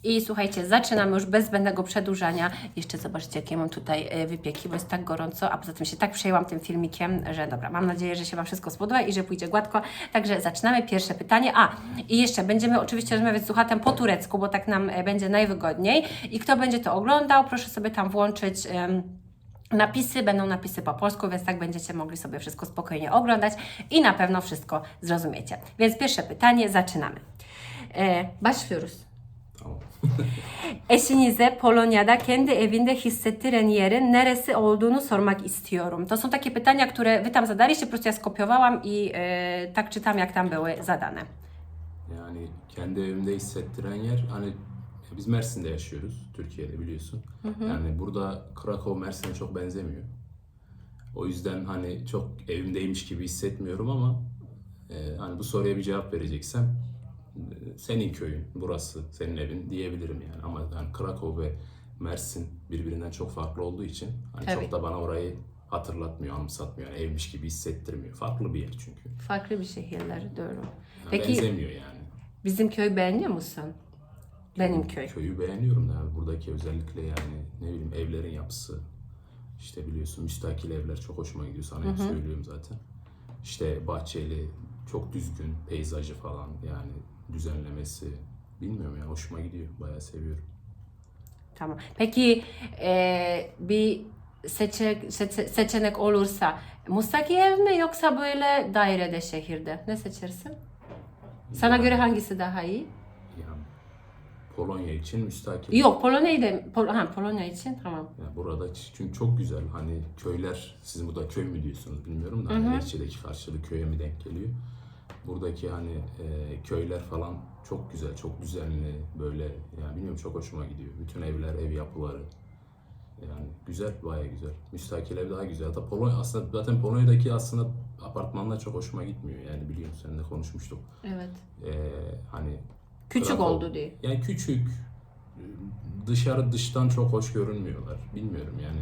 I słuchajcie, zaczynamy już bez zbędnego przedłużania. Jeszcze zobaczcie, jakie mam tutaj wypieki, bo jest tak gorąco, a poza tym się tak przejęłam tym filmikiem, że dobra, mam nadzieję, że się Wam wszystko spodoba i że pójdzie gładko. Także zaczynamy. Pierwsze pytanie. I jeszcze będziemy oczywiście rozmawiać z słuchaczem po turecku, bo tak nam będzie najwygodniej. I kto będzie to oglądał, proszę sobie tam włączyć napisy, będą napisy po polsku, więc tak będziecie mogli sobie wszystko spokojnie oglądać i na pewno wszystko zrozumiecie. Więc pierwsze pytanie, zaczynamy. Başlıyoruz. Tamam. Eşinize Polonya'da kendi evinde hissettiren yerin neresi olduğunu sormak istiyorum. To są takie pytania, które Wy tam zadaliście, po prostu ja skopiowałam i tak czytam, jak tam były zadane. Yani kendi evimde hissettiren yer hani biz Mersin'de yaşıyoruz. Türkiye'de biliyorsun. Yani burada Krakow Mersin'e çok benzemiyor. O yüzden hani çok evimdeymiş gibi hissetmiyorum ama hani bu soruya bir cevap vereceksem senin köyün burası, senin evin diyebilirim yani. Ama yani Krakow ve Mersin birbirinden çok farklı olduğu için hani Tabii. çok da bana orayı hatırlatmıyor, anımsatmıyor. Yani evmiş gibi hissettirmiyor. Farklı bir yer çünkü. Farklı bir şehirler, doğru. Yani Peki benzemiyor yani. bizim köy beğeniyor musun? Benim köy. Köyü beğeniyorum da yani buradaki özellikle yani ne bileyim evlerin yapısı, işte biliyorsun müstakil evler çok hoşuma gidiyor, sana hep söylüyorum zaten. İşte bahçeli, çok düzgün peyzajı falan yani düzenlemesi bilmiyorum yani hoşuma gidiyor, bayağı seviyorum. Tamam. Peki bir seçenek olursa müstakil ev mi yoksa böyle dairede şehirde? Ne seçersin? Sana göre hangisi daha iyi? Yani Polonya için müstakil. Yok, Polonya için tamam. Yani burada çünkü çok güzel hani köyler, sizin burada köy mü diyorsunuz bilmiyorum da hani Lehçedeki karşılığı köye mi denk geliyor? Buradaki hani köyler falan çok güzel, çok düzenli böyle yani bilmiyorum çok hoşuma gidiyor. Bütün evler, ev yapıları yani güzel, bayağı güzel. Müstakil ev daha güzel. Hatta Polonya aslında zaten Polonya'daki aslında apartmanlar çok hoşuma gitmiyor yani biliyorsun seninle konuşmuştuk. Evet. Hani Küçük Krakow- oldu diye. Yani küçük, dıştan çok hoş görünmüyorlar. Bilmiyorum yani.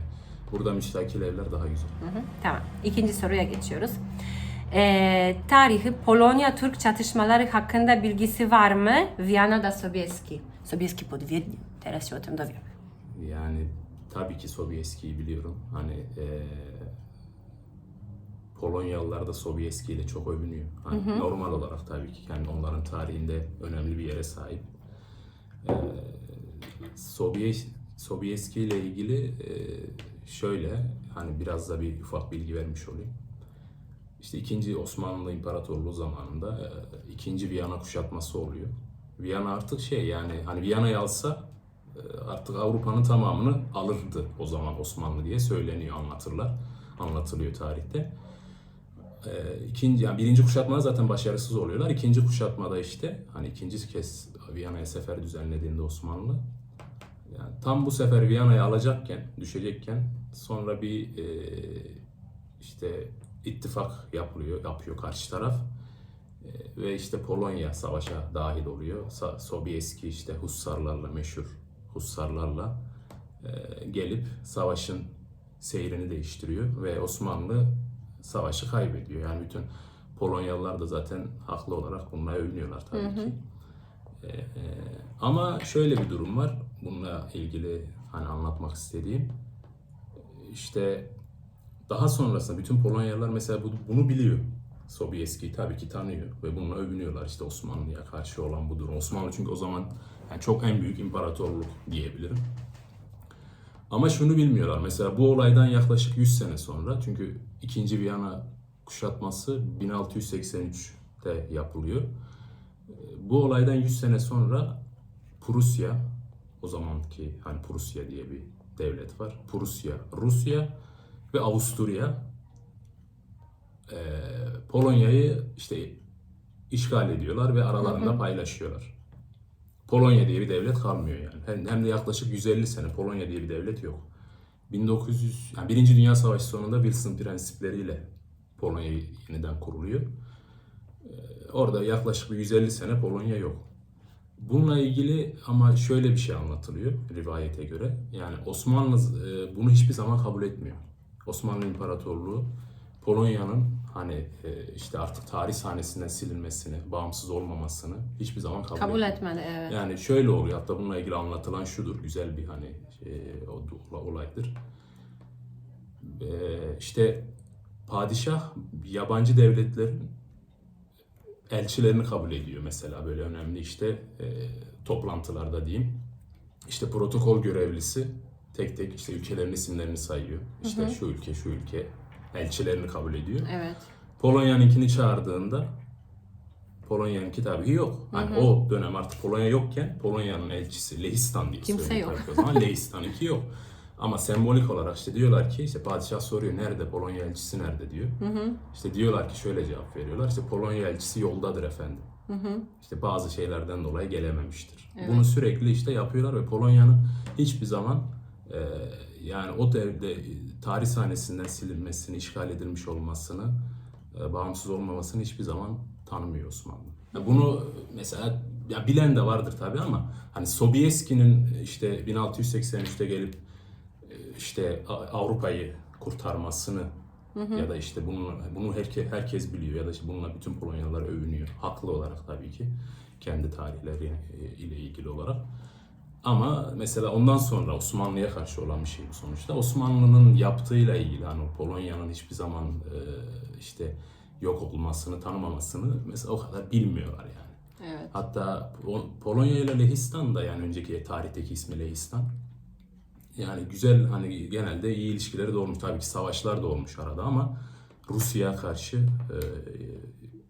Burada müstakil evler daha güzel. Tamam. İkinci soruya geçiyoruz. Tarihi Polonya-Türk çatışmaları hakkında bilgisi var mı? Viana'da Sobieski. Sobieski pod Wiedniem. Teraz się o tym dowiem. Yani tabii ki Sobieski'yi biliyorum. Hani Polonyalılar da Sobieski ile çok övünüyor. Hani normal olarak tabii ki yani onların tarihinde önemli bir yere sahip. Sobieski ile ilgili şöyle hani biraz da bir ufak bilgi vermiş olayım. İşte 2. Osmanlı İmparatorluğu zamanında 2. Viyana kuşatması oluyor. Viyana artık şey yani hani Viyana'yı alsa artık Avrupa'nın tamamını alırdı o zaman Osmanlı diye söyleniyor, anlatılıyor tarihte. Yani birinci kuşatmada zaten başarısız oluyorlar. İkinci kuşatmada işte hani ikinci kez Viyana'ya sefer düzenlediğinde Osmanlı yani tam bu sefer Viyana'yı düşecekken sonra bir işte ittifak yapıyor karşı taraf ve işte Polonya savaşa dahil oluyor. Sobieski işte meşhur Hussarlarla gelip savaşın seyrini değiştiriyor ve Osmanlı savaşı kaybediyor. Yani bütün Polonyalılar da zaten haklı olarak bununla övünüyorlar tabii ki. Ama şöyle bir durum var. Bununla ilgili hani anlatmak istediğim. İşte daha sonrasında bütün Polonyalılar mesela bunu biliyor. Sobieski'yi tabii ki tanıyor ve bununla övünüyorlar işte Osmanlı'ya karşı olan bu durum. Osmanlı çünkü o zaman yani çok en büyük imparatorluk diyebilirim. Ama şunu bilmiyorlar. Mesela bu olaydan yaklaşık 100 sene sonra çünkü 2. Viyana kuşatması 1683'te yapılıyor. Bu olaydan 100 sene sonra Prusya, o zamanki hani Prusya diye bir devlet var. Prusya, Rusya ve Avusturya Polonya'yı işte işgal ediyorlar ve aralarında paylaşıyorlar. Polonya diye bir devlet kalmıyor yani. Hem de yaklaşık 150 sene Polonya diye bir devlet yok. Yani Birinci Dünya Savaşı sonunda Wilson prensipleriyle Polonya yeniden kuruluyor. Orada yaklaşık bir 150 sene Polonya yok. Bununla ilgili ama şöyle bir şey anlatılıyor rivayete göre. Yani Osmanlı bunu hiçbir zaman kabul etmiyor. Osmanlı İmparatorluğu Polonya'nın hani işte artık tarih sahnesinden silinmesini, bağımsız olmamasını hiçbir zaman Kabul etmedi, evet. Yani şöyle oluyor, hatta bununla ilgili anlatılan şudur, güzel bir hani olaydır. İşte padişah yabancı devletlerin elçilerini kabul ediyor mesela, böyle önemli işte toplantılarda diyeyim. İşte protokol görevlisi tek tek işte ülkelerin isimlerini sayıyor. İşte şu ülke, şu ülke elçilerini kabul ediyor. Evet. Polonya'nınkini çağırdığında Polonya'nınki tabii yok. Hani o dönem artık Polonya yokken Polonya'nın elçisi Lehistan diye Kimse söylüyor yok. tabii o zaman. Lehistan'ınki yok. Ama sembolik olarak işte diyorlar ki, işte padişah soruyor nerede, Polonya elçisi nerede diyor. İşte diyorlar ki şöyle cevap veriyorlar. İşte Polonya elçisi yoldadır efendim. İşte bazı şeylerden dolayı gelememiştir. Evet. Bunu sürekli işte yapıyorlar ve Polonya'nın hiçbir zaman yani o devde tarih sahnesinden silinmesini, işgal edilmiş olmasını, bağımsız olmamasını hiçbir zaman tanımıyor Osmanlı. Bunu mesela ya bilen de vardır tabii ama hani Sobieski'nin işte 1683'te gelip işte Avrupa'yı kurtarmasını ya da işte bunu herkes biliyor ya da işte bununla bütün Polonyalılar övünüyor. Haklı olarak tabii ki, kendi tarihleri ile ilgili olarak. Ama mesela ondan sonra Osmanlı'ya karşı olan bir şey bu sonuçta. Osmanlı'nın yaptığıyla ilgili hani Polonya'nın hiçbir zaman işte yok olmasını, tanımamasını mesela o kadar bilmiyorlar yani. Evet. Hatta Polonya ile Lehistan da, yani önceki tarihteki ismi Lehistan. Yani güzel, hani genelde iyi ilişkileri de olmuş. Tabii ki savaşlar da olmuş arada ama Rusya'ya karşı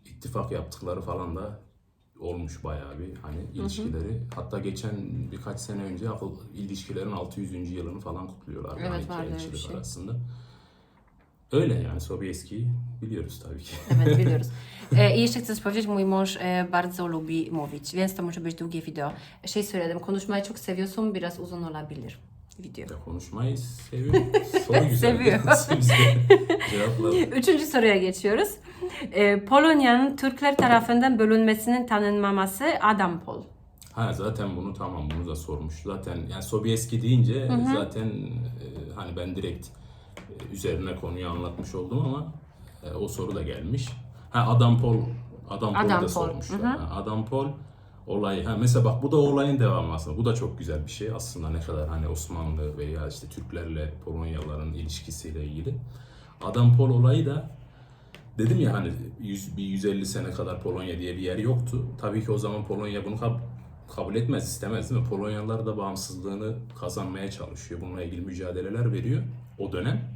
ittifak yaptıkları falan da olmuş bayağı bir hani ilişkileri. Hatta geçen birkaç sene önce ilişkilerin 600. yılını falan kutluyorlar. Evet, yani iki vardı öyle bir elçilik şey. arasında. Öyle yani, Sobieski'yi biliyoruz tabii ki. Evet, biliyoruz. I jeszcze chcę powiedzieć, mój mąż bardzo lubi mówić, więc to może być długie video. Şey söyledim, konuşmayı çok seviyorsun, biraz uzun olabilir video. Ya konuşmayı seviyor. Soru güzel. Seviyor. Biz de cevaplayalım. Üçüncü soruya geçiyoruz. Polonya'nın Türkler tarafından bölünmesinin tanınmaması Adampol. Ha zaten bunu tamam, bunu da sormuş. Zaten yani Sobieski deyince zaten hani ben direkt üzerine konuyu anlatmış oldum ama o soru da gelmiş. Ha Adampol'u da Adampol. sormuşlar. Ha, Adampol olayı. Ha mesela bak, bu da olayın devamı aslında. Bu da çok güzel bir şey aslında, ne kadar hani Osmanlı veya işte Türklerle Polonyalıların ilişkisiyle ilgili. Adampol olayı da, dedim ya hani 150 sene kadar Polonya diye bir yer yoktu. Tabii ki o zaman Polonya bunu kabul etmez, istemez değil mi? Polonyalılar da bağımsızlığını kazanmaya çalışıyor. Bununla ilgili mücadeleler veriyor o dönem.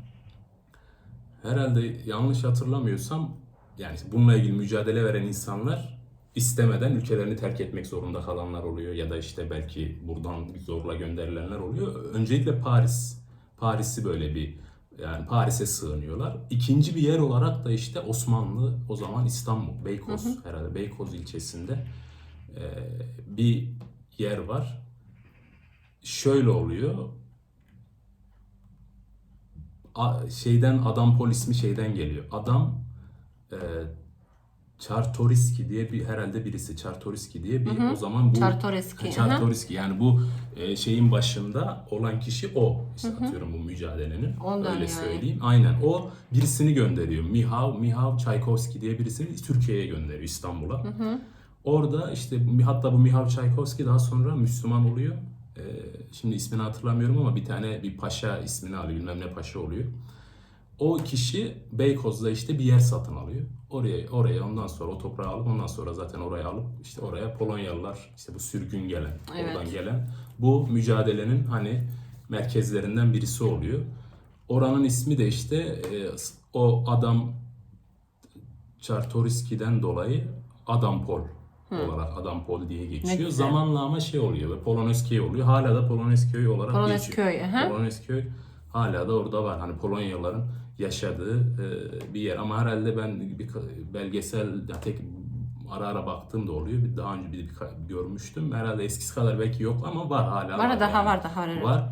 Herhalde yanlış hatırlamıyorsam yani bununla ilgili mücadele veren insanlar istemeden ülkelerini terk etmek zorunda kalanlar oluyor ya da işte belki buradan zorla gönderilenler oluyor. Öncelikle Paris'i böyle bir, yani Paris'e sığınıyorlar. İkinci bir yer olarak da işte Osmanlı, o zaman İstanbul, Beykoz, herhalde Beykoz ilçesinde bir yer var. Şöyle oluyor. Adampol ismi şeyden geliyor. Adam e, Czartoryski diye bir, herhalde birisi Czartoryski diye bir, o zaman bu Czartoryski, Czartoryski yani bu şeyin başında olan kişi o. İşte atıyorum bu mücadelenin. Ondan öyle yani. söyleyeyim. Aynen, o birisini gönderiyor. Mihail Çaykovski diye birisini Türkiye'ye gönderiyor, İstanbul'a. Orada işte hatta bu Mihail Çaykovski daha sonra Müslüman oluyor. Şimdi ismini hatırlamıyorum ama bir paşa ismini alıyor, bilmem ne paşa oluyor. O kişi Beykoz'da işte bir yer satın alıyor. Oraya ondan sonra o toprağı alıp ondan sonra zaten oraya alıp işte oraya Polonyalılar, işte bu sürgün gelen, Evet. oradan gelen bu mücadelenin hani merkezlerinden birisi oluyor. Oranın ismi de işte o adam Czartoryski'den dolayı Adampol olarak Adampol diye geçiyor. güzel. Zamanla ama şey oluyor ve Polonezköy oluyor. Hala da Polonezköy olarak Polonezköy, geçiyor. aha. Polonezköy hala da orada var. Hani Polonyalıların yaşadığı bir yer. Ama herhalde ben bir belgesel tek ara baktığım da oluyor. Daha önce bir görmüştüm. Herhalde eskisi kadar belki yok ama var hala. Var, daha yani. var, daha var. Evet. Var.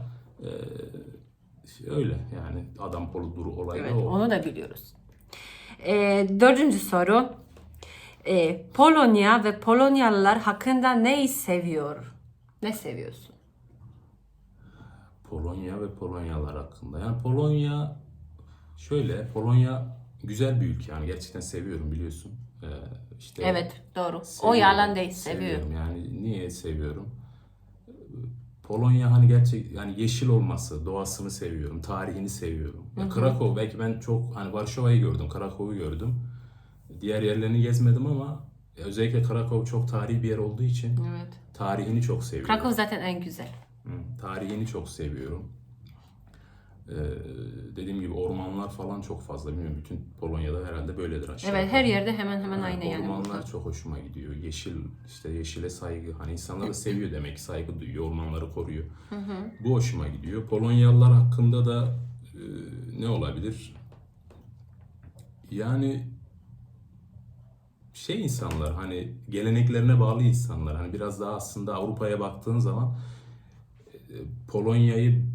Öyle yani Adampol olayı Evet, da o. onu da biliyoruz. Dördüncü soru. Polonya ve Polonyalılar hakkında neyi seviyor? Ne seviyorsun? Polonya ve Polonyalılar hakkında. Yani Polonya güzel bir ülke yani gerçekten seviyorum biliyorsun. İşte Evet, doğru. O seviyorum, yalan değil, seviyorum. seviyorum. Yani niye seviyorum? Polonya hani gerçek yani yeşil olması, doğasını seviyorum, tarihini seviyorum. Ya Krakow belki ben çok hani Varşova'yı gördüm, Krakow'u gördüm. Diğer yerlerini gezmedim ama özellikle Krakow çok tarihi bir yer olduğu için Evet. tarihini çok seviyorum. Krakow zaten en güzel. Tarihini çok seviyorum. Ee, Dediğim gibi ormanlar falan çok fazla. Bilmiyorum bütün Polonya'da herhalde böyledir aşağı Evet, yukarı. her yerde hemen hemen aynı yani. Ormanlar burada. çok hoşuma gidiyor. Yeşil, işte yeşile saygı. Hani insanlar da seviyor demek ki saygı duyuyor, ormanları koruyor. Bu hoşuma gidiyor. Polonyalılar hakkında da ne olabilir? Yani şey insanlar hani geleneklerine bağlı insanlar. Hani biraz daha aslında Avrupa'ya baktığın zaman Polonya'yı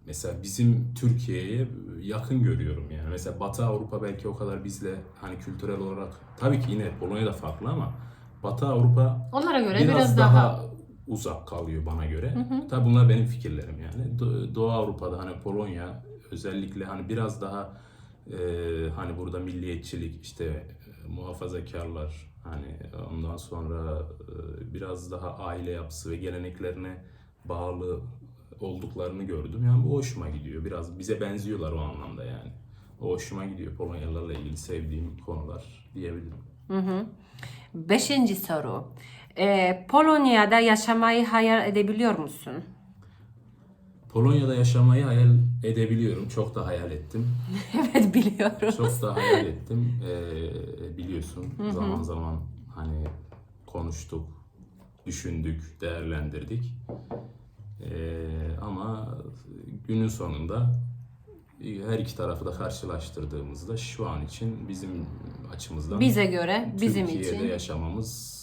mesela bizim Türkiye'ye yakın görüyorum yani. Mesela Batı Avrupa belki o kadar bizle hani kültürel olarak tabii ki yine Polonya da farklı ama Batı Avrupa Onlara göre biraz daha uzak kalıyor bana göre. Tabii bunlar benim fikirlerim yani. Doğu Avrupa'da hani Polonya özellikle hani biraz daha hani burada milliyetçilik işte muhafazakarlar hani ondan sonra biraz daha aile yapısı ve geleneklerine bağlı olduklarını gördüm. Yani bu hoşuma gidiyor. Biraz bize benziyorlar o anlamda yani. O hoşuma gidiyor. Polonyalılarla ilgili sevdiğim konular diyebilirim. 5. soru. Polonya'da yaşamayı hayal edebiliyor musun? Polonya'da yaşamayı hayal edebiliyorum. Çok da hayal ettim. Evet, biliyoruz. Çok da hayal ettim. Biliyorsun zaman zaman hani konuştuk, düşündük, değerlendirdik. Ama günün sonunda her iki tarafı da karşılaştırdığımızda şu an için bizim açımızdan Bize göre, bizim Türkiye'de için. yaşamamız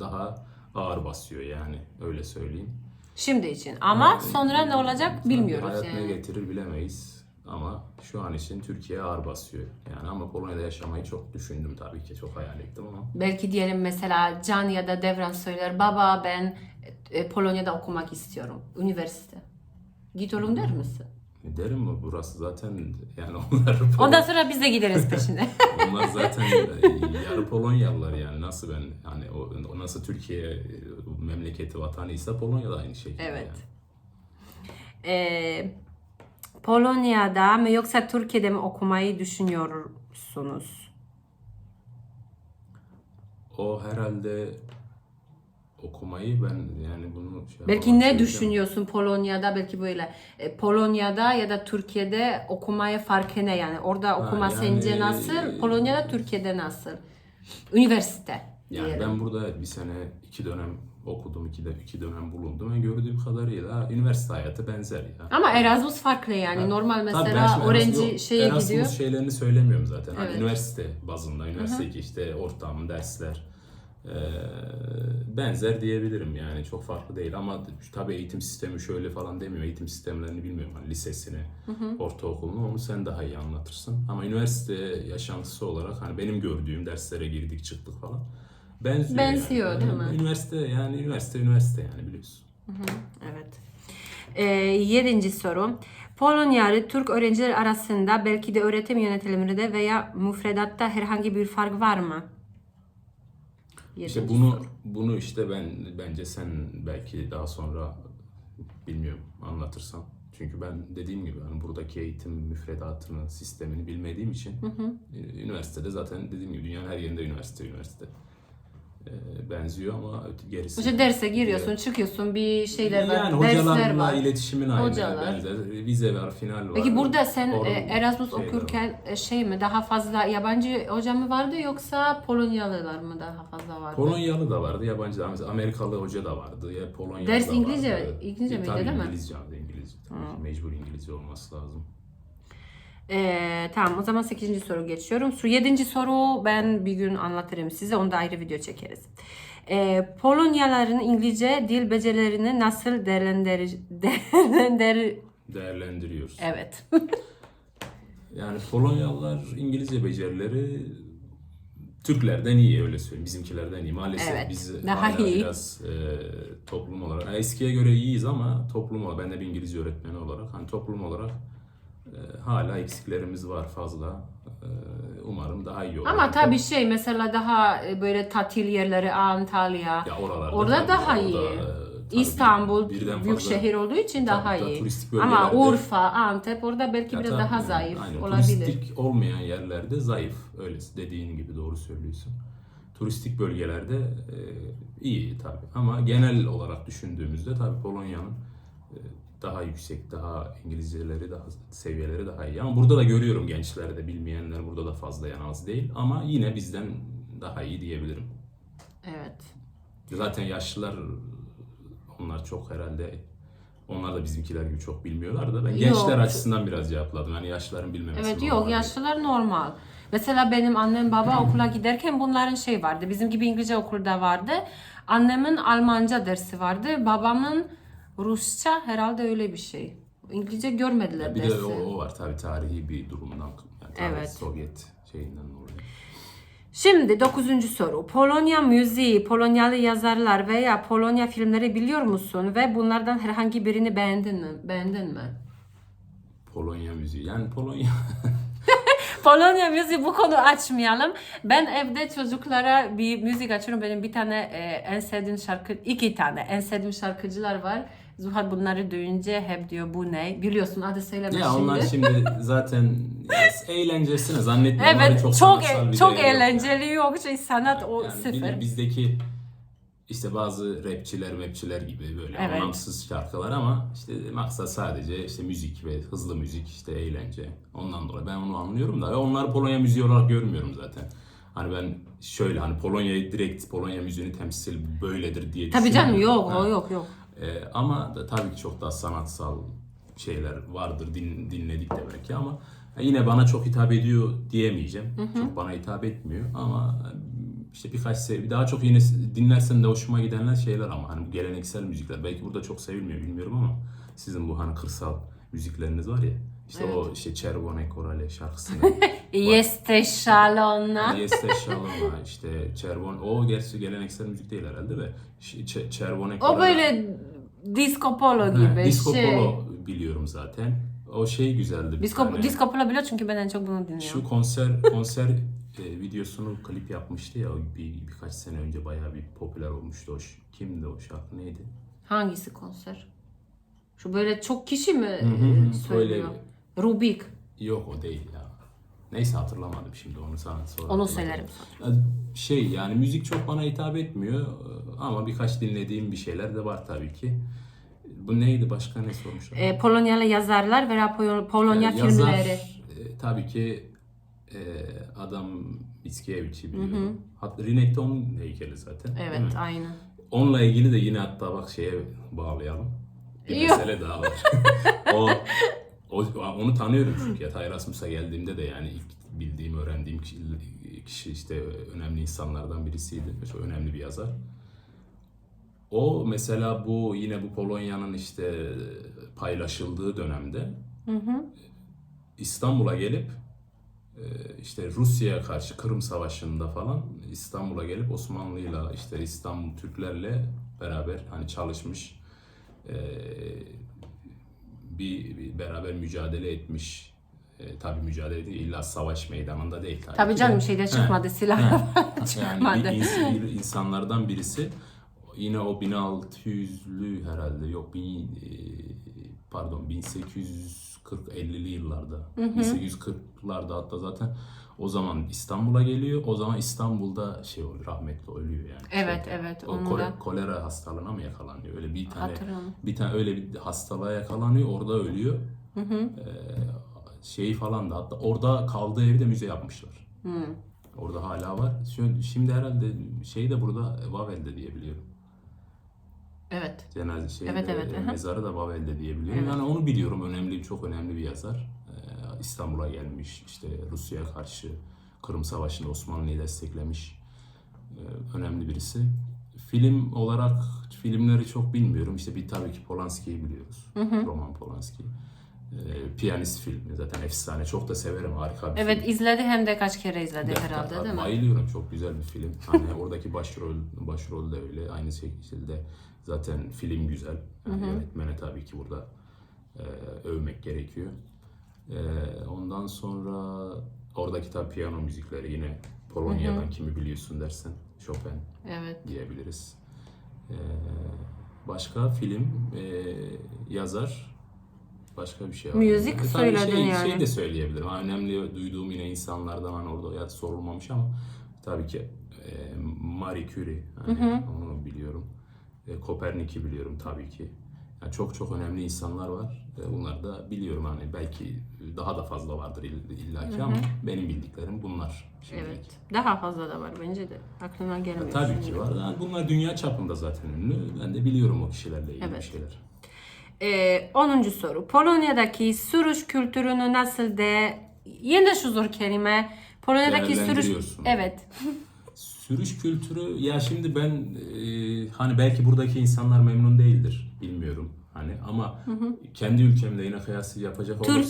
daha ağır basıyor yani öyle söyleyeyim. Şimdi için. Ama sonra ne olacak bilmiyoruz Hayat ne yani. getirir bilemeyiz ama şu an için Türkiye ağır basıyor. Yani ama Polonya'da yaşamayı çok düşündüm tabii ki çok hayal ettim ama Belki diyelim mesela Can ya da Devran söyler, baba ben Polonya'da okumak istiyorum. Üniversite. Git oğlum der misin? derim mi burası zaten yani onlar Ondan sonra biz de gideriz peşine. onlar zaten yarı Polonyalılar yani nasıl ben yani o nasıl Türkiye memleketi vatanıysa Polonya'da aynı şekilde Evet. yani. Polonya'da mı yoksa Türkiye'de mi okumayı düşünüyorsunuz? O herhalde okumayı ben yani bunu Belki ne söyleyeceğim. düşünüyorsun Polonya'da, belki böyle Polonya'da ya da Türkiye'de okumaya farkı ne yani? Orada okuma yani- sence nasıl? Polonya'da, Türkiye'de nasıl? Üniversite Yani diyelim. ben burada bir sene 2 dönem okudum, iki dönem bulundum ve gördüğüm kadarıyla üniversite hayatı benzer ya. Ama Erasmus farklı yani. Normal Tabii ben mesela şimdi öğrenci şeye Erasmus gidiyor. şeylerini söylemiyorum zaten. Hani Evet. üniversite bazında, üniversitedeki işte ortam, dersler benzer diyebilirim yani çok farklı değil ama tabii eğitim sistemi şöyle falan demiyor. Eğitim sistemlerini bilmiyorum hani lisesini, ortaokulunu onu sen daha iyi anlatırsın. Ama üniversite yaşantısı olarak hani benim gördüğüm derslere girdik çıktık falan Benziyor, yani. değil mi? Üniversite yani biliyorsun. Evet. 7. soru. Polonyalı Türk öğrenciler arasında belki de öğretim yönetiminde veya müfredatta herhangi bir fark var mı? İşte Yedinci bunu soru. bunu işte bence sen belki daha sonra bilmiyorum anlatırsan. Çünkü ben dediğim gibi hani buradaki eğitim müfredatını, sistemini bilmediğim için üniversitede zaten dediğim gibi dünyanın her yerinde üniversite benziyor ama gerisi İşte derse giriyorsun, çıkıyorsun, bir şeyler var, yani dersler hocalarla var. iletişimin aynı Hocalar. benzer. Vize var, final var. Peki burada sen Erasmus şeyler var. okurken şey mi, daha fazla yabancı hoca mı vardı yoksa Polonyalılar mı daha fazla vardı? Polonyalı da vardı, yabancı da mesela Amerikalı hoca da vardı, ya Polonyalı Ders da İngilizce- vardı. İngilizce miydi, tabii değil mi? İngilizce tabii ki. Mecbur İngilizce olması lazım. Tamam, o zaman 8. soru geçiyorum. 7. soru ben bir gün anlatırım size. Onda ayrı video çekeriz. Polonyalıların İngilizce dil becerilerini nasıl Değerlendiriyoruz. Evet. Yani Polonyalılar İngilizce becerileri Türklerden iyi öyle söyleyeyim. Bizimkilerden iyi. Maalesef Evet, biz daha hala iyi. biraz toplum olarak yani eskiye göre iyiyiz ama toplum olarak ben de bir İngilizce öğretmeni olarak hani toplum olarak hala eksiklerimiz var fazla. umarım daha iyi olur. Ama tabii mesela daha böyle tatil yerleri Antalya. Ya oralarda Orada tabii, daha orada, iyi. tabii İstanbul birden büyük fazla- şehir olduğu için daha daha iyi. turistik Ama bölgelerde- Urfa, Antep orada belki Ya biraz tabii daha yani, zayıf aynen. olabilir. Turistik olmayan yerlerde zayıf. Öyle dediğin gibi doğru söylüyorsun. Turistik bölgelerde iyi tabii. Ama genel olarak düşündüğümüzde tabii Polonya'nın daha yüksek, daha İngilizceleri daha seviyeleri daha iyi. Ama burada da görüyorum gençlerde bilmeyenler burada da fazla yani az değil. Ama yine bizden daha iyi diyebilirim. Evet. Zaten yaşlılar onlar çok herhalde onlar da bizimkiler gibi çok bilmiyorlar da ben gençler Yok. açısından biraz cevapladım. Yani yaşlıların bilmemesi Evet normal yok değil. yaşlılar normal. Mesela benim annem baba okula giderken bunların şey vardı. Bizim gibi İngilizce okulda vardı. Annemin Almanca dersi vardı. Babamın Rusça herhalde öyle bir şey. İngilizce görmediler Bir dersi. de o var tabii tarihi bir durumdan. Yani tarih, Evet. Sovyet şeyinden dolayı. Şimdi 9. soru. Polonya müziği, Polonyalı yazarlar veya Polonya filmleri biliyor musun? Ve bunlardan herhangi birini beğendin mi? Beğendin mi? Polonya müziği. Yani Polonya Polonya müziği bu konu açmayalım. Ben evde çocuklara bir müzik açıyorum. Benim bir tane en sevdiğim şarkı, iki tane en sevdiğim şarkıcılar var. Zuhal bunları duyunca hep diyor bu ne? Biliyorsun adı söyleme ya şimdi. onlar şimdi zaten eğlencesine zannetmiyorum. Onların Evet çok sanatsal bir çok değeri yok eğlenceli yok şey sanat o yani sıfır. bizdeki işte bazı rapçiler gibi böyle Evet. anlamsız şarkılar ama işte maksat sadece işte müzik ve hızlı müzik işte eğlence. Ondan dolayı ben onu anlıyorum da ve onları Polonya müziği olarak görmüyorum zaten. Hani ben şöyle hani Polonya'yı direkt Polonya müziğini temsil böyledir diye Tabii canım düşünmüyorum. yok Ha. o yok. Ama da tabii ki çok daha sanatsal şeyler vardır dinledik de belki ama yine bana çok hitap ediyor diyemeyeceğim. Çok bana hitap etmiyor ama işte birkaç daha çok yine dinlersen de hoşuma gidenler şeyler ama hani bu geleneksel müzikler belki burada çok sevilmiyor bilmiyorum ama sizin bu hani kırsal müzikleriniz var ya işte o işte Czerwone Korale şarkısını Jesteś szalona. Jeste Şaloma işte Czerwone o gerçi geleneksel müzik değil herhalde de Czerwone O Korale böyle disco polo gibi Disco şey. Polo biliyorum zaten. O şey güzeldi bir Disco, tane. disco polo biliyor çünkü ben en çok bunu dinliyorum. Şu konser videosunu klip yapmıştı ya birkaç sene önce bayağı bir popüler olmuştu. Kimdi o şarkı neydi? Hangisi konser? Şu böyle çok kişi mi söylüyor? Öyle Rubik. yok o değil ya. Neyse hatırlamadım şimdi onu sana sonra. Onu hatırlatırım. söylerim. Şey yani müzik çok bana hitap etmiyor ama birkaç dinlediğim bir şeyler de var tabii ki. Bu neydi başka ne sormuşlar? Polonyalı yazarlar veya Polonya Yazar, filmleri. tabii ki adam Mickiewicz'i biliyorum. Hatta Rinek'te onun heykeli zaten. değil Evet mi? aynı. Onunla ilgili de yine hatta bak şeye bağlayalım. Bir Yok. mesele daha var. Onu tanıyorum çünkü ya Erasmus'a geldiğimde de yani ilk bildiğim, öğrendiğim kişi işte önemli insanlardan birisiydi. Çok önemli bir yazar. O mesela bu yine bu Polonya'nın işte paylaşıldığı dönemde İstanbul'a gelip işte Rusya'ya karşı Kırım Savaşı'nda falan İstanbul'a gelip Osmanlı'yla işte İstanbul Türklerle beraber hani çalışmış bir beraber mücadele etmiş. Tabii mücadele değil illa savaş meydanında değil tabii. Tabii ki canım de. şeyde He. çıkmadı silahla Yani çıkmadı. bir insanlardan birisi yine o 1600'lü herhalde yok pardon 1840-50'li yıllarda 1840'larda hatta zaten o zaman İstanbul'a geliyor. O zaman İstanbul'da şey oluyor rahmetli ölüyor yani. Evet evet O onu da kolera hastalığına mı yakalanıyor? Öyle hatırlıyorum. bir tane öyle bir hastalığa yakalanıyor. Orada ölüyor. Şeyi falan da hatta orada kaldığı evi de müze yapmışlar. Orada hala var. Şimdi herhalde şey de burada Vavel'de diye biliyorum. Evet. Cenaze Evet. mezarı da Vavel'de diye biliyorum. Yani onu biliyorum. Çok önemli bir yazar. İstanbul'a gelmiş. İşte Rusya'ya karşı Kırım Savaşı'nda Osmanlı'yı desteklemiş. Önemli birisi. Film olarak filmleri çok bilmiyorum. İşte tabii ki Polanski'yi biliyoruz. Roman Polanski. Piyanist filmi zaten efsane. Çok da severim. Harika bir Evet film. izledi hem de kaç kere izledi Evet, herhalde değil mi? bayılıyorum. Çok güzel bir film. Hani oradaki başrol de öyle. Aynı şekilde zaten film güzel. Yani yönetmene tabii ki burada övmek gerekiyor. Ondan sonra Oradaki tabii piyano müzikleri yine Polonya'dan kimi biliyorsun dersen Chopin Evet. diyebiliriz. Başka film, yazar, başka bir şey var. Müzik Tabii söyledin yani. Şey de söyleyebilirim. Önemli duyduğum yine insanlardan hani orada ya sorulmamış ama tabii ki Marie Curie, hani onu biliyorum. Kopernik'i biliyorum tabii ki. Yani çok çok önemli insanlar var. Bunları da biliyorum hani belki daha da fazla vardır illaki ama benim bildiklerim bunlar. Şimdilik. Evet. Daha fazla da var bence de. Aklına gelmiyor. Tabii şimdi. ki var. Yani bunlar dünya çapında zaten ünlü. Ben de biliyorum o kişilerle ilgili bir şeyler. 10. soru. Polonya'daki sürüş kültürünü nasıl de... Yine şu zor kelime. Polonya'daki sürüş... Değerlendiriyorsun. Evet. Sürüş kültürü ya şimdi ben hani belki buradaki insanlar memnun değildir bilmiyorum hani ama kendi ülkemle yine kıyas yapacak olursam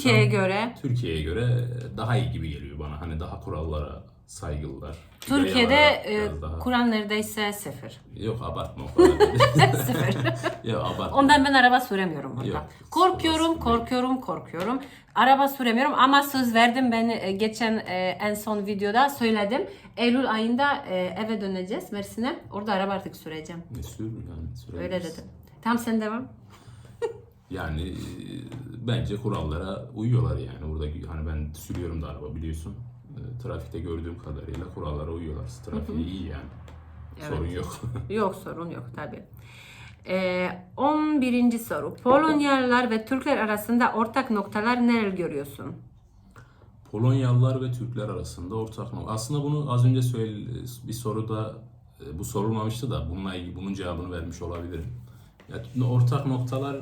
Türkiye'ye göre daha iyi gibi geliyor bana hani daha kurallara saygılılar. Türkiye'de Yayalara biraz daha- Kur'an neredeyse 0. Yok abartma o kadar değil. 0. Yok abartma. Ondan ben araba süremiyorum burada. Yok, Korkuyorum. Araba süremiyorum ama söz verdim ben geçen en son videoda söyledim. Eylül ayında eve döneceğiz Mersin'e. Orada araba artık süreceğim. Sür yani sürebilirsin. Öyle dedim. Tamam sen devam. Yani bence kurallara uyuyorlar yani. Burada hani ben sürüyorum da araba biliyorsun. Trafikte gördüğüm kadarıyla kurallara uyuyorlar. Trafiği iyi yani. Evet. Sorun yok. Yok sorun yok tabii. 11. soru. Polonyalılar ve Türkler arasında ortak noktalar neler görüyorsun? Polonyalılar ve Türkler arasında ortak nokta. Aslında bunu az önce bir soruda bu sorulmamıştı da bununla ilgili bunun cevabını vermiş olabilirim. Yani ortak noktalar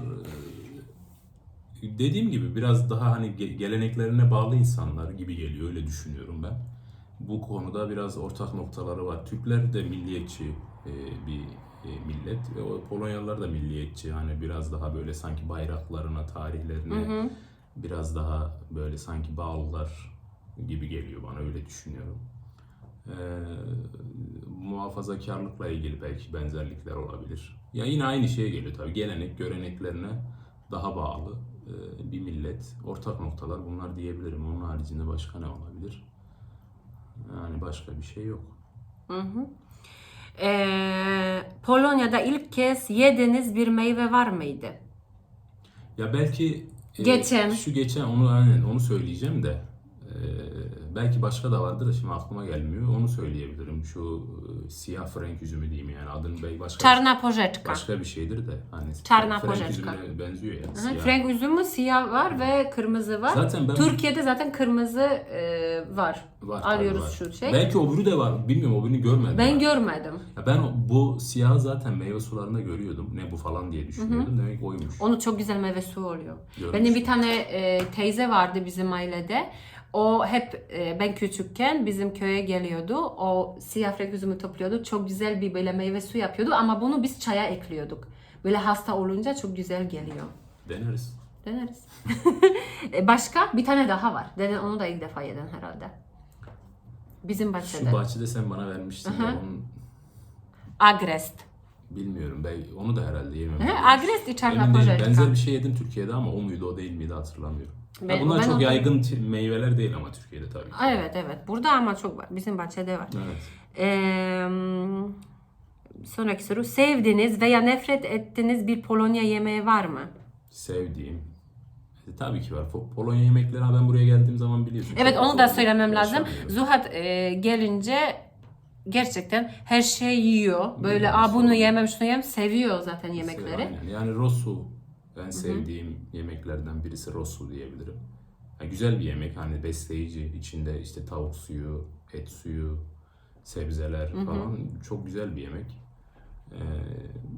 dediğim gibi biraz daha hani geleneklerine bağlı insanlar gibi geliyor öyle düşünüyorum ben. Bu konuda biraz ortak noktaları var. Türkler de milliyetçi bir millet ve o Polonyalılar da milliyetçi. Hani biraz daha böyle sanki bayraklarına, tarihlerine biraz daha böyle sanki bağlılar gibi geliyor bana öyle düşünüyorum. Muhafazakarlıkla ilgili belki benzerlikler olabilir. Ya yine aynı şeye geliyor tabii. Gelenek, göreneklerine daha bağlı bir millet. Ortak noktalar bunlar diyebilirim. Onun haricinde başka ne olabilir? Yani başka bir şey yok. Polonya'da ilk kez yediğiniz bir meyve var mıydı? Ya belki Geçen. onu söyleyeceğim de belki başka da vardır da şimdi aklıma gelmiyor. Onu söyleyebilirim. Şu siyah frenk üzümü diyeyim yani adını belki Czarna porzeczka. başka bir şeydir de hani Czarna frenk porzeczka. üzümüne benziyor ya. Hı, frenk üzümü siyah var ve kırmızı var. Zaten Türkiye'de zaten kırmızı var. Var, Alıyoruz var. şu şey. Belki öbürü de var. Bilmiyorum öbürünü görmedim. Ben görmedim. Ya ben bu siyahı zaten meyve sularında görüyordum. Ne bu falan diye düşünüyordum. Demek oymuş. Onu çok güzel meyve suyu oluyor. Görmüştüm. Benim bir tane teyze vardı bizim ailede. O hep ben küçükken bizim köye geliyordu. O siyah frenk üzümü topluyordu. Çok güzel bir böyle meyve suyu yapıyordu ama bunu biz çaya ekliyorduk. Böyle hasta olunca çok güzel geliyor. Deneriz. Başka bir tane daha var. Onu da ilk defa yedin herhalde. Bizim bahçede. Şu bahçede sen bana vermiştin ya onun Agrest. bilmiyorum. Ben onu da herhalde yemem. Agrest i Czarna Emin değilim. porzeczka. Benzer bir şey yedim Türkiye'de ama o muydu o değil miydi hatırlamıyorum. Bunlar çok onu- yaygın meyveler değil ama Türkiye'de tabii ki. Evet. Burada ama çok var. Bizim bahçede var. Evet. Sonraki soru. Sevdiğiniz veya nefret ettiğiniz bir Polonya yemeği var mı? Sevdiğim. Tabii ki var. Polonya yemekleri ben buraya geldiğim zaman biliyorsun. Evet çok onu fazla da söylemem lazım. yaşamıyorum. Zuhat gelince gerçekten her şey yiyor. Böyle Bilmiyorum, bunu sorun. yemem şunu yemem. Seviyor zaten yemekleri. Aynen. Yani rosu en sevdiğim yemeklerden birisi rosu diyebilirim. Yani güzel bir yemek hani besleyici içinde işte tavuk suyu, et suyu, sebzeler falan çok güzel bir yemek.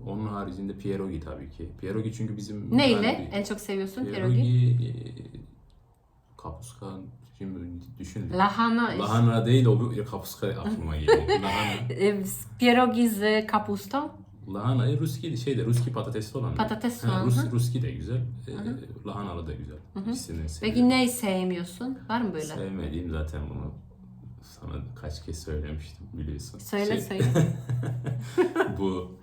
Onun haricinde pierogi tabii ki. Pierogi çünkü bizim Neyle yani en çok seviyorsun pierogi? pierogi kapuska şimdi düşün. Lahana değil o kapuska aklıma geliyor. Lahana. Pierogi z kapustą? Lahana Ruski patatesli olan. Patates Ha, soğan, Ruski de güzel. Lahanalı da güzel. İkisini Peki seviyorum. neyi sevmiyorsun? Var mı böyle? Sevmediğim zaten bunu sana kaç kez söylemiştim biliyorsun. Söyle. Bu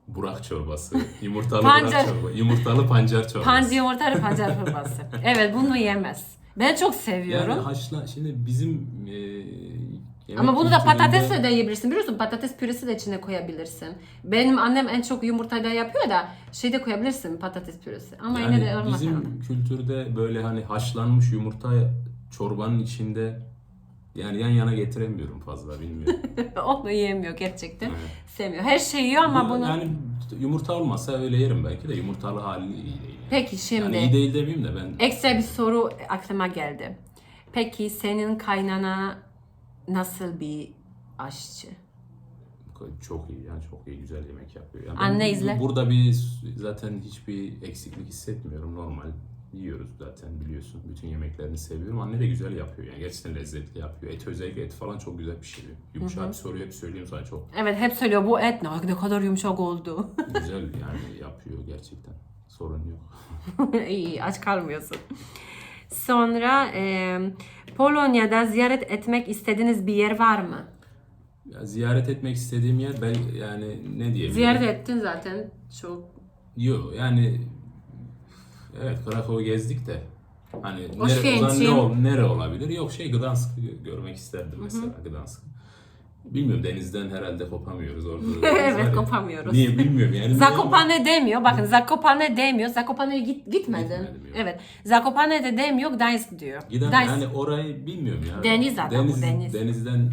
Burak çorbası, yumurtalı Pancar. Burak çorbası, yumurtalı pancar çorbası. Yumurtalı pancar çorbası. Evet bunu yemez. Ben çok seviyorum. Yani şimdi bizim yemek Ama bunu da kültüründe- patatesle de yiyebilirsin. Biliyorsun patates püresi de içine koyabilirsin. Benim annem en çok yumurtayla yapıyor da şey de koyabilirsin patates püresi. Ama yani yine de olmaz. bizim kültürde böyle hani haşlanmış yumurta çorbanın içinde yani yan yana getiremiyorum fazla, bilmiyorum. Onu yiyemiyor gerçekten. Evet. Sevmiyor. Her şeyi yiyor ama bunu... Yani yumurta olmasa öyle yerim belki de, yumurtalı hali iyi değil. Peki şimdi... Yani iyi değil demeyeyim de ben... Ekstra bir soru aklıma geldi. Peki senin kaynana nasıl bir aşçı? Çok iyi yani, çok iyi, güzel yemek yapıyor. Yani Anne izle. Burada bir zaten hiçbir eksiklik hissetmiyorum, normal yiyoruz zaten, biliyorsun. Bütün yemeklerini seviyorum. Anne de güzel yapıyor yani, gerçekten lezzetli yapıyor. Et, özellikle et falan çok güzel pişiriyor. Yumuşak bir soru hep söylüyorum sana, çok Evet hep söylüyor bu et ne kadar yumuşak oldu. güzel yani yapıyor gerçekten. Sorun yok. İyi aç kalmıyorsun. Sonra Polonya'da ziyaret etmek istediğiniz bir yer var mı? Ya, ziyaret etmek istediğim yer ben yani ne diyebilirim? Ziyaret ettin zaten çok. Yok yani evet, Krakow'u gezdik de hani O nere olabilir? Yok Gdansk'ı görmek isterdim mesela, Gdansk. Bilmiyorum, denizden herhalde kopamıyoruz orada. Evet, Var ya. kopamıyoruz. Niye bilmiyorum yani. Zakopane demiyor. Bakın Zakopane demiyor. Zakopane'ye gitmedin. Gitmedim yok. Evet. Zakopane de demiyor. Gdańsk diyor. Giden Gdańsk. yani orayı bilmiyorum ya. Deniz zaten bu, deniz. Denizden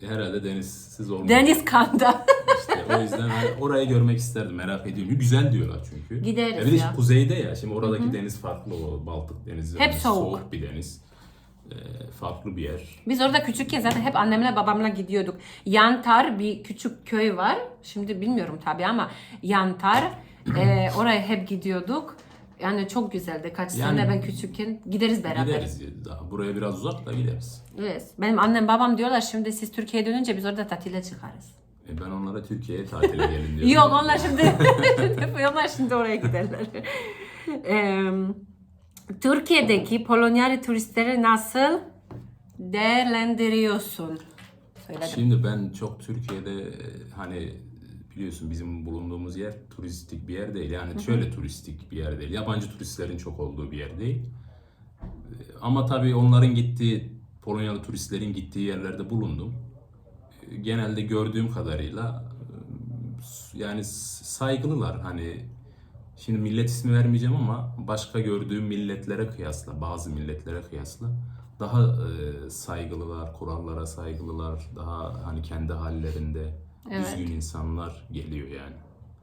herhalde denizsiz olmuyor. Deniz kanda. İşte o yüzden hani orayı görmek isterdim, merak ediyorum. Güzel diyorlar çünkü. Gideriz Bir de ya. kuzeyde ya. Şimdi oradaki deniz farklı, o Baltık Denizi. Hep Yani soğuk. bir deniz. Farklı bir yer. Biz orada küçükken zaten hep annemle babamla gidiyorduk. Yantar bir küçük köy var. Şimdi bilmiyorum tabii ama Yantar. Oraya hep gidiyorduk. Yani çok güzeldi. Kaç Yani- sene ben küçükken gideriz beraber. Gideriz daha. Buraya biraz uzak da gideriz. Evet. Benim annem babam diyorlar şimdi siz Türkiye'ye dönünce biz orada tatile çıkarız. Ben onlara Türkiye'ye tatile gelin diyorum. Yok onlar şimdi oraya giderler. Türkiye'deki Polonyalı turistleri nasıl değerlendiriyorsun? Söyledim. Şimdi ben çok Türkiye'de hani biliyorsun bizim bulunduğumuz yer turistik bir yer değil. Yani şöyle turistik bir yer değil. Yabancı turistlerin çok olduğu bir yer değil. Ama tabii onların gittiği, Polonyalı turistlerin gittiği yerlerde bulundum. Genelde gördüğüm kadarıyla yani saygılılar. Hani şimdi millet ismi vermeyeceğim ama başka gördüğüm milletlere kıyasla, bazı milletlere kıyasla daha saygılılar, kurallara saygılılar, daha hani kendi hallerinde düzgün insanlar geliyor yani.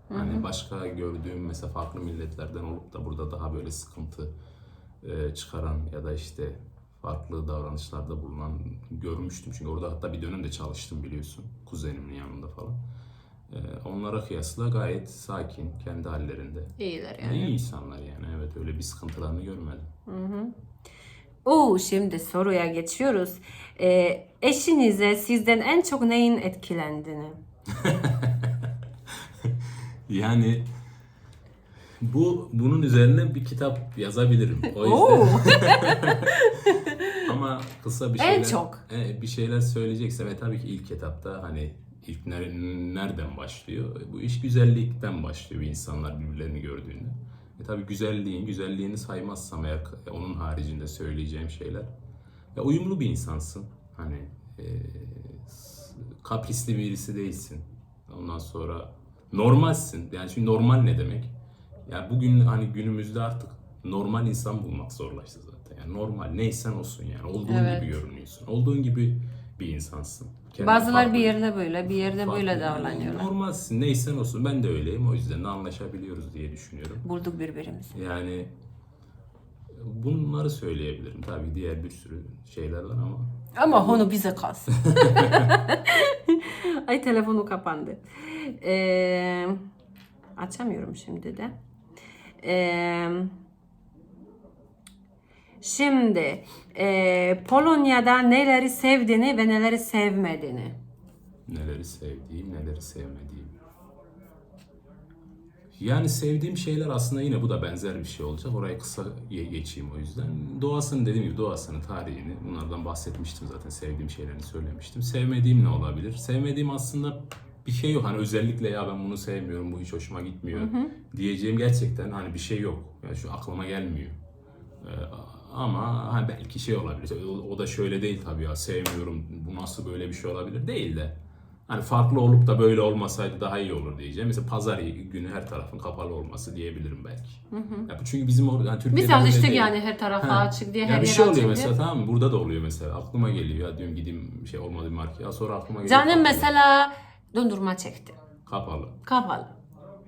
Hani başka gördüğüm mesela farklı milletlerden olup da burada daha böyle sıkıntı çıkaran ya da işte farklı davranışlarda bulunan görmüştüm. Çünkü orada hatta bir dönem de çalıştım biliyorsun, kuzenimin yanında falan. Onlara kıyasla gayet sakin, kendi hallerinde. İyiler yani. İyi insanlar yani, evet, öyle bir sıkıntılarını görmedim. Şimdi soruya geçiyoruz. Eşinize sizden en çok neyin etkilendiğini? Yani bunun üzerine bir kitap yazabilirim. O Oo. yüzden ama kısa bir En şeyler çok. bir şeyler söyleyeceksem tabii ki ilk etapta hani ilk nereden başlıyor? Bu iş güzellikten başlıyor, bir insanlar birbirlerini gördüğünde. Tabii güzelliğini saymazsam eğer onun haricinde söyleyeceğim şeyler. Ya uyumlu bir insansın. Hani kaprisli birisi değilsin. Ondan sonra normalsin. Yani şimdi normal ne demek? Yani bugün hani günümüzde artık normal insan bulmak zorlaştı zaten. Yani normal neysen olsun yani. Olduğun Evet. gibi görünüyorsun. Olduğun gibi bir insansın. Bazılar farklı- bir yerde böyle, bir yerde farklı- böyle davranıyorlar. Normalsin, neysen olsun. Ben de öyleyim. O yüzden de anlaşabiliyoruz diye düşünüyorum. Bulduk birbirimizi. Yani bunları söyleyebilirim. Tabii diğer bir sürü şeyler var ama Ama onu bize kalsın. Ay telefonu kapandı. Açamıyorum şimdi de. Şimdi Polonya'da neleri sevdiğini ve neleri sevmediğini. neleri sevdiğim, neleri sevmediğim. Yani sevdiğim şeyler aslında yine bu da benzer bir şey olacak. Oraya kısa geçeyim o yüzden. Doğasını, dediğim gibi doğasını, tarihini, bunlardan bahsetmiştim zaten. Sevdiğim şeylerini söylemiştim. Sevmediğim ne olabilir? Sevmediğim aslında bir şey yok. Hani özellikle ya ben bunu sevmiyorum, bu hiç hoşuma gitmiyor diyeceğim gerçekten hani bir şey yok. Yani şu aklıma gelmiyor. Ama belki şey olabilir. O da şöyle değil tabii ya, sevmiyorum, bu nasıl böyle bir şey olabilir değil de. Hani farklı olup da böyle olmasaydı daha iyi olur diyeceğim. Mesela pazar günü her tarafın kapalı olması diyebilirim belki. Ya çünkü bizim yani Türkiye'de Biz böyle alıştık değil. yani her tarafa açık diye, Ya her bir yer şey oluyor açık mesela, diye. tamam mı? Burada da oluyor mesela. Aklıma geliyor ya, diyorum gideyim şey olmadı bir markete. Sonra aklıma geliyor Canım kapalı. mesela dondurma çekti. Kapalı. Kapalı.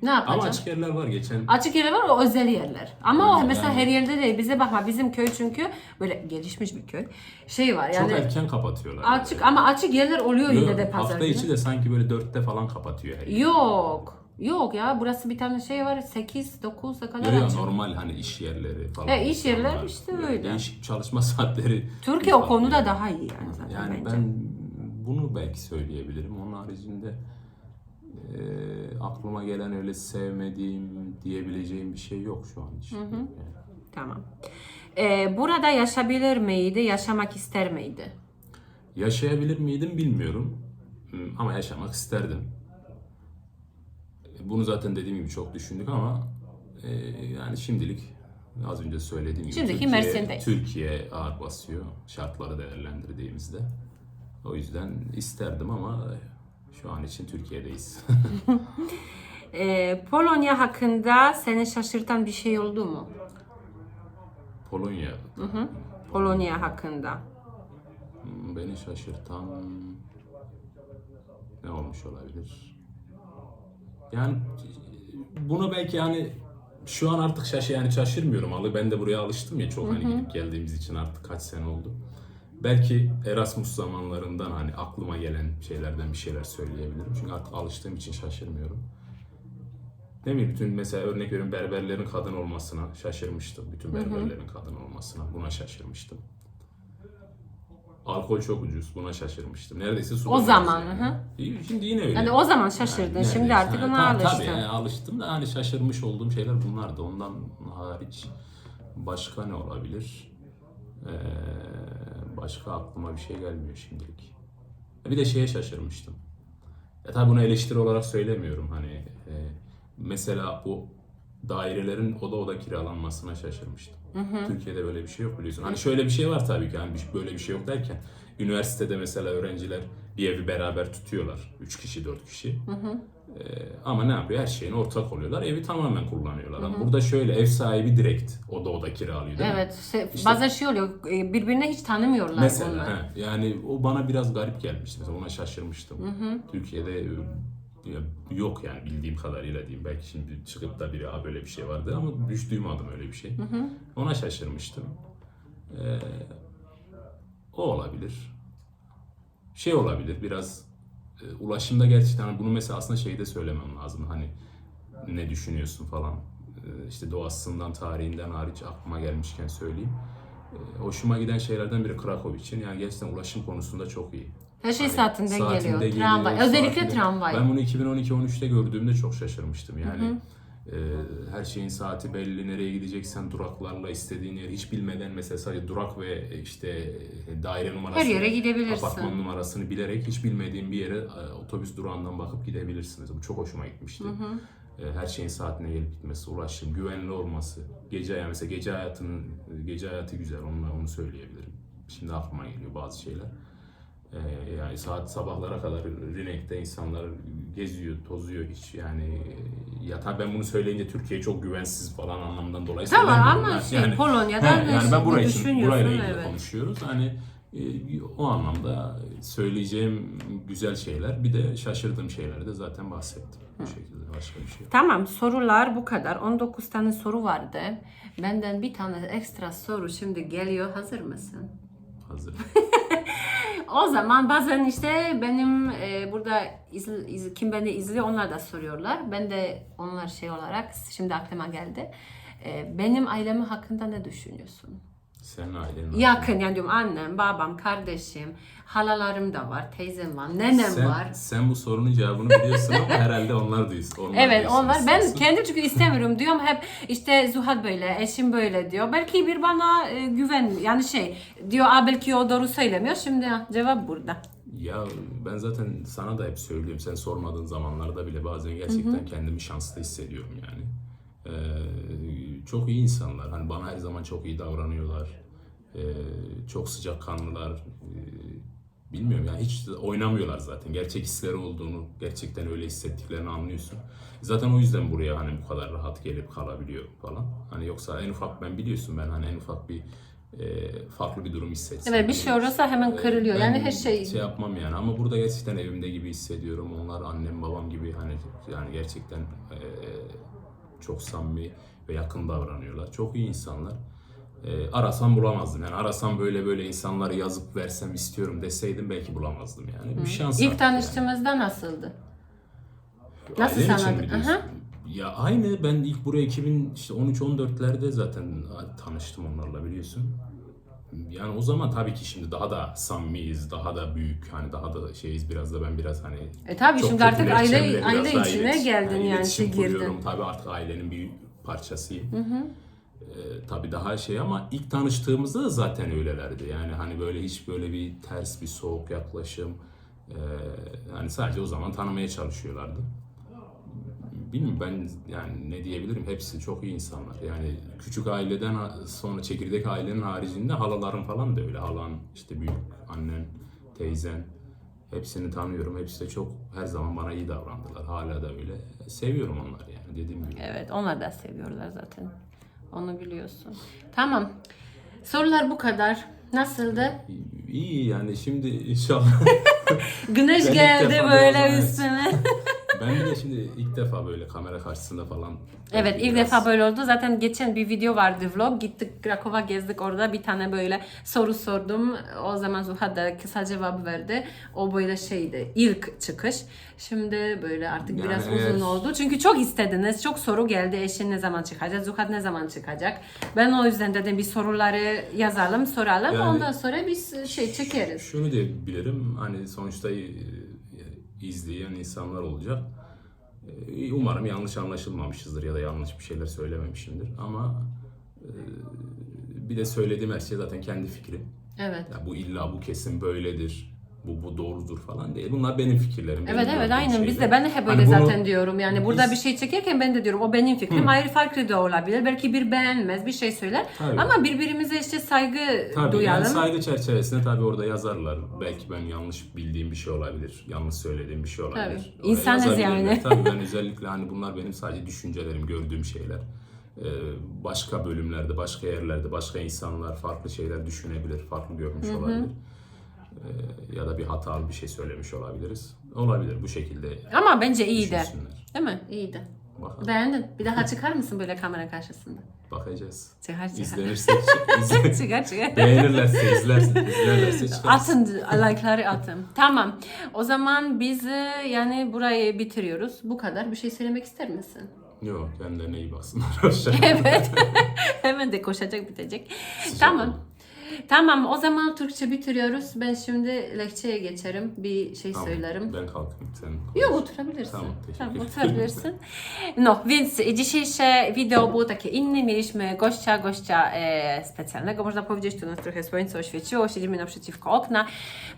Ne Ama yapacağım? açık yerler var geçen. Açık yerler var, o özel yerler. Ama o Yani- mesela her yerde değil. Bize bakma, bizim köy çünkü böyle gelişmiş bir köy. Şey var Çok yani erken kapatıyorlar. açık, ama açık yerler oluyor Yok, yine de pazar hafta günü. içi de sanki böyle 4'te falan kapatıyor her yer. Yok. Yok ya, burası bir tane şey var, 8-9'a kadar Yok, açık. normal hani iş yerleri falan. İş yerler insanlar, işte yani öyle. Değişik çalışma saatleri. Türkiye o farklı konuda yani. daha iyi yani zaten Yani bence. ben bunu belki söyleyebilirim. Onun haricinde aklıma gelen öyle sevmediğim diyebileceğim bir şey yok şu an için. Yani. Tamam. Burada yaşayabilir miydi, yaşamak ister miydi? Yaşayabilir miydim bilmiyorum. Ama yaşamak isterdim. Bunu zaten dediğim gibi çok düşündük ama yani şimdilik az önce söylediğim gibi Şimdiki Mersin'deyiz. Türkiye ağır basıyor şartları değerlendirdiğimizde. O yüzden isterdim ama şu an için Türkiye'deyiz. Polonya hakkında seni şaşırtan bir şey oldu mu? Polonya. Polonya hakkında. Beni şaşırtan ne olmuş olabilir? Yani bunu belki yani şu an artık yani şaşırmıyorum. Ben de buraya alıştım ya çok, hani gidip geldiğimiz için artık kaç sene oldu. Belki Erasmus zamanlarından hani aklıma gelen şeylerden bir şeyler söyleyebilirim. Çünkü artık alıştığım için şaşırmıyorum. Ne bileyim, bütün mesela örnek veriyorum, berberlerin kadın olmasına şaşırmıştım. Bütün berberlerin kadın olmasına, buna şaşırmıştım. Alkol çok ucuz, buna şaşırmıştım. Neredeyse su O zaman, Şimdi yine öyle. Yani o zaman şaşırdın, Yani şimdi neredeyse. artık ona alıştın. Tabii yani alıştım da hani şaşırmış olduğum şeyler bunlardı. Ondan hariç başka ne olabilir? Başka aklıma bir şey gelmiyor şimdilik. Bir de şeye şaşırmıştım. Tabii bunu eleştiri olarak söylemiyorum. Hani mesela bu dairelerin oda kiralanmasına şaşırmıştım. Türkiye'de böyle bir şey yok biliyorsun. Hani şöyle bir şey var tabii ki. Hani böyle bir şey yok derken üniversitede mesela öğrenciler bir evi beraber tutuyorlar. 3 kişi, 4 kişi. Ama ne yapıyor? Her şeyin ortak oluyorlar. Evi tamamen kullanıyorlar. Ama burada şöyle, ev sahibi direkt oda kiralıyor değil mi? Evet, bazen şey oluyor, birbirini hiç tanımıyorlar Mesela onlar. yani o bana biraz garip gelmişti. Mesela ona şaşırmıştım. Türkiye'de yok yani bildiğim kadarıyla diyeyim. Belki şimdi çıkıp da biri böyle bir şey vardı ama hiç duymadım öyle bir şey. Ona şaşırmıştım. O olabilir. Şey olabilir biraz ulaşımda gerçekten hani bunu mesela aslında şeyde söylemem lazım. Hani ne düşünüyorsun falan. İşte doğasından, tarihinden hariç aklıma gelmişken söyleyeyim. Hoşuma giden şeylerden biri Krakow için. Yani gerçekten ulaşım konusunda çok iyi. Her şey Hani saatinde geliyor. Tramvay. Özellikle saatinde. tramvay. Ben bunu 2012-13'te gördüğümde çok şaşırmıştım. Yani her şeyin saati belli, nereye gideceksen duraklarla istediğin yeri hiç bilmeden, mesela sadece durak ve işte daire numarası, Her yere gidebilirsin. apartman numarasını bilerek hiç bilmediğin bir yere otobüs durağından bakıp gidebilirsin. Mesela bu çok hoşuma gitmişti. Her şeyin saatine gelip gitmesi, ulaşım, güvenli olması, mesela gece hayatı güzel, onu söyleyebilirim. Şimdi aklıma geliyor bazı şeyler. Yani sabahlara kadar Rinek'te insanlar geziyor, tozuyor hiç yani. Ya tabii ben bunu söyleyince Türkiye çok güvensiz falan anlamından dolayı Tamam söylemiyorum. ama Polonya'dan yani ben burayla düşünüyorsun, ilgili evet. konuşuyoruz. Hani o anlamda söyleyeceğim güzel şeyler, bir de şaşırdığım şeyleri de zaten bahsettim. Bu şekilde, başka bir şey yok. Tamam, sorular bu kadar. 19 tane soru vardı. Benden bir tane ekstra soru şimdi geliyor. Hazır mısın? Hazır. O zaman bazen işte benim burada kim beni izliyor onlar da soruyorlar. Ben de onlar şey olarak şimdi aklıma geldi. Benim ailemi hakkında ne düşünüyorsun? Senin ailenin Yakın yani diyorum, annem, babam, kardeşim, halalarım da var, teyzem var, nenem var. Sen bu sorunun cevabını biliyorsun ama herhalde onlar duysun. Evet, onlar. Ben kendim çünkü istemiyorum diyorum hep işte Zuhal böyle, eşim böyle diyor. Belki bir bana güven yani şey diyor, belki o doğru söylemiyor. Şimdi cevap burada. Ya ben zaten sana da hep söylüyorum. Sen sormadığın zamanlarda bile bazen gerçekten kendimi şanslı hissediyorum yani. Çok iyi insanlar. Hani bana her zaman çok iyi davranıyorlar. Çok sıcakkanlılar. Bilmiyorum yani hiç oynamıyorlar zaten. Gerçek hisleri olduğunu, gerçekten öyle hissettiklerini anlıyorsun. Zaten o yüzden buraya hani bu kadar rahat gelip kalabiliyor falan. Hani yoksa en ufak ben biliyorsun ben hani en ufak bir farklı bir durum hissetsem. Evet, bir şey olursa hemen kırılıyor. Yani her şey... şey yapmam yani ama burada gerçekten evimde gibi hissediyorum. Onlar annem babam gibi hani yani gerçekten çok samimi ve yakın davranıyorlar. Çok iyi insanlar. Arasam bulamazdım. Yani arasam böyle insanları yazıp versem istiyorum deseydim belki bulamazdım yani. Bir şans İlk artık tanıştığımızda nasıldı? yani. Nasıl Ailen için sanadın? biliyorsun. Aha. Ya aynı ben ilk buraya 2013-14'lerde zaten tanıştım onlarla biliyorsun. Yani o zaman tabii ki şimdi daha da samimiyiz, daha da büyük, hani daha da şeyiz biraz da ben biraz hani Tabii çok şimdi artık kötü lehçemle biraz aile daha içine geldin yani iletişim girdin. kuruyorum. Tabii artık ailenin bir parçasıyım. Tabii daha şey ama ilk tanıştığımızda da zaten öylelerdi. Yani hani böyle hiç böyle bir ters bir soğuk yaklaşım yani sadece o zaman tanımaya çalışıyorlardı. Bilmiyorum ben yani ne diyebilirim hepsi çok iyi insanlar. Yani küçük aileden sonra çekirdek ailenin haricinde halalarım falan da öyle. Halan, işte büyük annen, teyzen hepsini tanıyorum. Hepsi de çok her zaman bana iyi davrandılar. Hala da öyle. Seviyorum onları yani dediğim gibi. Evet, onlar da seviyorlar zaten. Onu biliyorsun. Tamam. Sorular bu kadar. Nasıldı? İyi yani şimdi inşallah. Güneş Ben ilk geldi defa böyle biraz, üstüne. Ben bir de şimdi ilk defa böyle kamera karşısında falan. Evet, ilk biraz- defa böyle oldu. Zaten geçen bir video vardı, vlog. Gittik Krakow'a, gezdik orada. Bir tane böyle soru sordum. O zaman Zuhal da kısa cevap verdi. O böyle şeydi, ilk çıkış. Şimdi böyle artık Yani biraz eğer- uzun oldu. Çünkü çok istediniz. Çok soru geldi. Eşin ne zaman çıkacak? Zuhal ne zaman çıkacak? Ben o yüzden dedim bir soruları yazalım, soralım. Yani- Ondan sonra biz şey çekeriz. Şunu diyebilirim, hani sonuçta izleyen insanlar olacak. Umarım yanlış anlaşılmamışızdır ya da yanlış bir şeyler söylememişimdir. Ama bir de söylediğim her şey zaten kendi fikrim. Evet. Ya bu illa bu kesin böyledir, bu doğrudur falan değil. Bunlar benim fikirlerim. benim Evet evet gördüğüm aynen biz şeyler. de ben de hep Hani öyle bunu zaten diyorum yani burada biz- bir şey çekerken ben de diyorum o benim fikrim ayrı farklı da olabilir belki bir beğenmez bir şey söyler Tabii. ama birbirimize işte saygı Tabii duyalım. yani saygı çerçevesinde tabii orada yazarlar. Belki ben yanlış bildiğim bir şey olabilir. Yanlış söylediğim bir şey olabilir. Tabii. Oraya İnsanız yazabilirler. yani. Tabii ben özellikle hani bunlar benim sadece düşüncelerim, gördüğüm şeyler. Başka bölümlerde, başka yerlerde, başka insanlar farklı şeyler düşünebilir, farklı görmüş olabilir. Ya da bir hatalı bir şey söylemiş olabiliriz. Olabilir bu şekilde Ama bence iyiydi. düşünsünler. Değil mi? İyiydi. Bakalım. Beğendin. Bir daha çıkar mısın böyle kamera karşısında? Bakacağız. Çıkar. İzlenirse, çıkar. beğenirlerse, izlerlerse çıkarız. Atın, like'ları atın. Tamam. O zaman biz yani burayı bitiriyoruz. Bu kadar. Bir şey söylemek ister misin? Yok, kendilerine iyi baksınlar. Hoşça Evet. Hemen de koşacak bitecek. Tamam. Tamam o zaman Türkçe bitiriyoruz. Ben şimdi lehçeye geçerim. Bir şey Tamam, söylerim. Ben kalkayım sen. Yok oturabilirsin. Tamam, teşekkür ederim. oturabilirsin. No, więc dzisiejsze wideo było takie inne. Mieliśmy gościa specjalnego, można powiedzieć. Tu nas trochę słońce oświeciło, siedzimy naprzeciwko okna.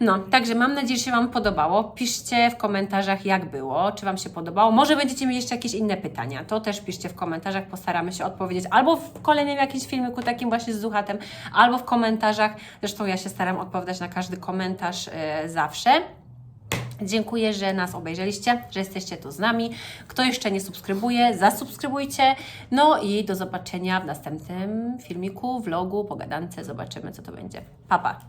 No, także mam nadzieję, że się Wam podobało. Piszcie w komentarzach, jak było, czy Wam się podobało. Może będziecie mieli jeszcze jakieś inne pytania. To też piszcie w komentarzach, postaramy się odpowiedzieć. Albo w kolejnym jakimś filmiku takim właśnie z Zuchatem, albo w komentarzach. Zresztą ja się staram odpowiadać na każdy komentarz zawsze. Dziękuję, że nas obejrzeliście, że jesteście tu z nami. Kto jeszcze nie subskrybuje, zasubskrybujcie. No i do zobaczenia w następnym filmiku, vlogu, pogadance. Zobaczymy, co to będzie. Pa, pa!